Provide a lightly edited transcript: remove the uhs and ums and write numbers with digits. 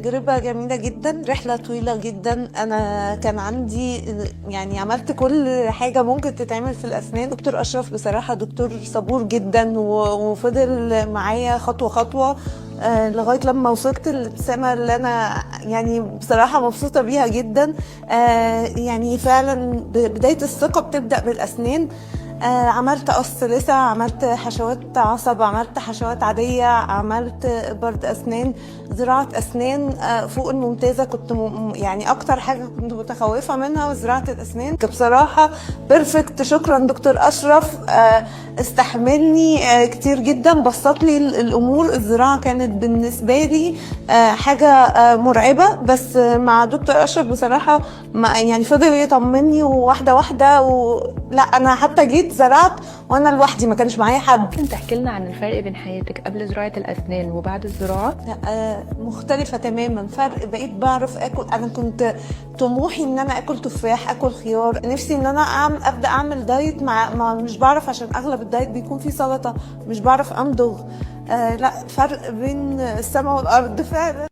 تجربة جميلة جدا، رحلة طويلة جدا. أنا كان عندي يعني عملت كل حاجة ممكن تتعمل في الأسنان. دكتور أشرف بصراحة دكتور صبور جدا وفضل معايا خطوة خطوة لغاية لما وصلت الابتسامة اللي أنا يعني بصراحة مبسوطة بيها جدا. يعني فعلا بداية الثقة بتبدأ بالأسنان. عملت قص لسه، عملت حشوات عصب، عملت حشوات عادية، عملت برد أسنان، زراعة أسنان فوق الممتازة. كنت يعني أكتر حاجة كنت متخوفة منها وزراعة الأسنان. بصراحة بيرفكت. شكرا دكتور أشرف، استحملني كتير جدا، بسط لي الأمور. الزراعة كانت بالنسبة لي حاجة مرعبة، بس مع دكتور أشرف بصراحة يعني فضل يطمني واحدة واحدة. لا أنا حتى جيت زرعت وانا لوحدي، ما كانش معايا حد. ممكن تحكي لنا عن الفرق بين حياتك قبل زراعه الاسنان وبعد الزراعه؟ مختلفه تماما. فرق، بقيت بعرف اكل. انا كنت طموحي ان انا اكل تفاح، اكل خيار، نفسي ان انا ابدا اعمل دايت، مع مش بعرف عشان اغلب الدايت بيكون فيه سلطه، مش بعرف امضغ. لا، فرق بين السماء والارض فعلا.